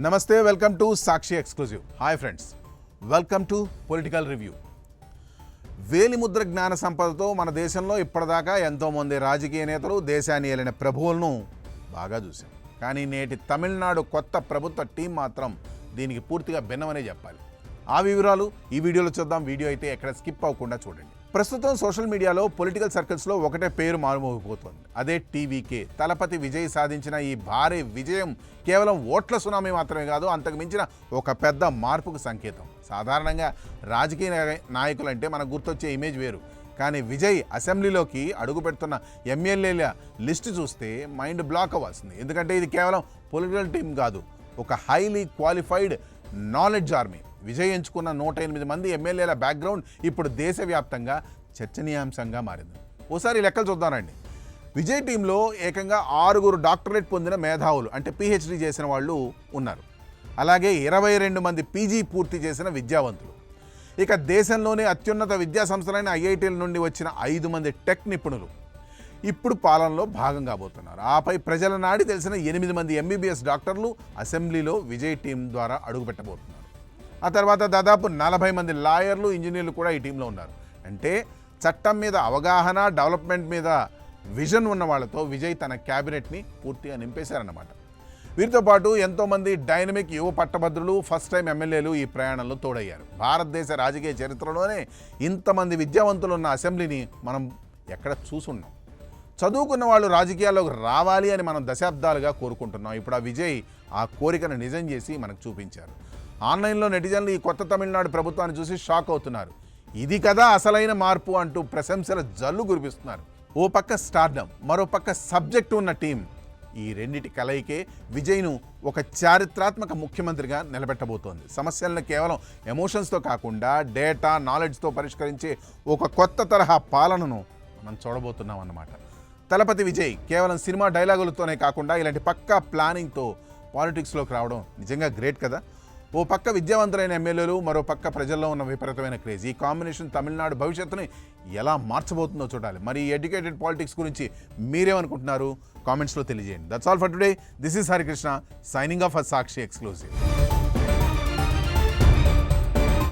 నమస్తే, welcome to Sakshi exclusive. Hi friends, welcome to political review. వేలిముద్ర జ్ఞాన సంపదతో మన దేశంలో ఇప్పటిదాకా ఎంతోమంది రాజకీయ నేతలు, దేశాన్ని ఏలిన ప్రభువులను బాగా చూశాం. కానీ నేటి తమిళనాడు కొత్త ప్రభుత్వ టీం మాత్రం దీనికి పూర్తిగా భిన్నమనే చెప్పాలి. ఆ వివరాలు ఈ వీడియోలో చూద్దాం. వీడియో అయితే ఎక్కడ స్కిప్ అవ్వకుండా చూడండి. ప్రస్తుతం సోషల్ మీడియాలో పొలిటికల్ సర్కిల్స్లో ఒకటే పేరు మారుమోగిపోతుంది, అదే టీవీకే. తలపతి విజయ్ సాధించిన ఈ భారీ విజయం కేవలం ఓట్ల సునామీ మాత్రమే కాదు, అంతకు మించిన ఒక పెద్ద మార్పుకు సంకేతం. సాధారణంగా రాజకీయ నాయకులంటే మనకు గుర్తొచ్చే ఇమేజ్ వేరు. కానీ విజయ్ అసెంబ్లీలోకి అడుగు పెడుతున్న ఎమ్మెల్యేల లిస్టు చూస్తే మైండ్ బ్లాక్ అవ్వాల్సింది. ఎందుకంటే ఇది కేవలం పొలిటికల్ టీం కాదు, ఒక highly qualified knowledge army. Vijay ఎంచుకున్న 108 మంది ఎమ్మెల్యేల బ్యాక్గ్రౌండ్ ఇప్పుడు దేశవ్యాప్తంగా చర్చనీయాంశంగా మారింది. ఓసారి లెక్కలు చూద్దానండి. విజయ్ టీంలో ఏకంగా 6 డాక్టరేట్ పొందిన మేధావులు, అంటే పిహెచ్డి చేసిన వాళ్ళు ఉన్నారు. అలాగే 22 మంది పీజీ పూర్తి చేసిన విద్యావంతులు. ఇక దేశంలోనే అత్యున్నత విద్యా సంస్థలైన ఐఐటీల నుండి వచ్చిన 5 మంది టెక్ నిపుణులు ఇప్పుడు పాలనలో భాగం కాబోతున్నారు. ఆపై ప్రజల నాడి తెలిసిన 8 మంది ఎంబీబీఎస్ డాక్టర్లు అసెంబ్లీలో విజయ్ టీం ద్వారా అడుగుపెట్టబోతున్నారు. ఆ తర్వాత దాదాపు 40 మంది లాయర్లు, ఇంజనీర్లు కూడా ఈ టీంలో ఉన్నారు. అంటే చట్టం మీద అవగాహన, డెవలప్మెంట్ మీద విజన్ ఉన్న వాళ్ళతో విజయ్ తన క్యాబినెట్ని పూర్తిగా నింపేశారన్నమాట. వీరితో పాటు ఎంతోమంది డైనమిక్ యువ పట్టభద్రులు, ఫస్ట్ టైం ఎమ్మెల్యేలు ఈ ప్రయాణంలో తోడయ్యారు. భారతదేశ రాజకీయ చరిత్రలోనే ఇంతమంది విద్యావంతులు ఉన్న అసెంబ్లీని మనం ఎక్కడ చూసున్నాం. చదువుకున్న వాళ్ళు రాజకీయాల్లోకి రావాలి అని మనం దశాబ్దాలుగా కోరుకుంటున్నాం. ఇప్పుడు ఆ విజయ్ ఆ కోరికను నిజం చేసి మనకు చూపించారు. ఆన్లైన్లో నెటిజన్లు ఈ కొత్త తమిళనాడు ప్రభుత్వాన్ని చూసి షాక్ అవుతున్నారు. ఇది కదా అసలైన మార్పు అంటూ ప్రశంసల జల్లు కురిపిస్తున్నారు. ఓ పక్క స్టార్డమ్, మరో పక్క సబ్జెక్టు ఉన్న టీం. ఈ రెండిటి కలయికే విజయ్ను ఒక చారిత్రాత్మక ముఖ్యమంత్రిగా నిలబెట్టబోతోంది. సమస్యలను కేవలం ఎమోషన్స్తో కాకుండా డేటా, నాలెడ్జ్తో పరిష్కరించే ఒక కొత్త తరహా పాలనను మనం చూడబోతున్నాం అన్నమాట. తలపతి విజయ్ కేవలం సినిమా డైలాగులతోనే కాకుండా ఇలాంటి పక్కా ప్లానింగ్తో పాలిటిక్స్లోకి రావడం నిజంగా గ్రేట్ కదా. ఓ పక్క విద్యావంతులైన ఎమ్మెల్యేలు, మరో పక్క ప్రజల్లో ఉన్న విపరీతమైన క్రేజ్. ఈ కాంబినేషన్ తమిళనాడు భవిష్యత్తుని ఎలా మార్చబోతుందో చూడాలి. మరి ఎడ్యుకేటెడ్ పాలిటిక్స్ గురించి మీరేమనుకుంటున్నారు? కామెంట్స్లో తెలియజేయండి. That's all for today. This is Harikrishna signing off for Sakshi exclusive.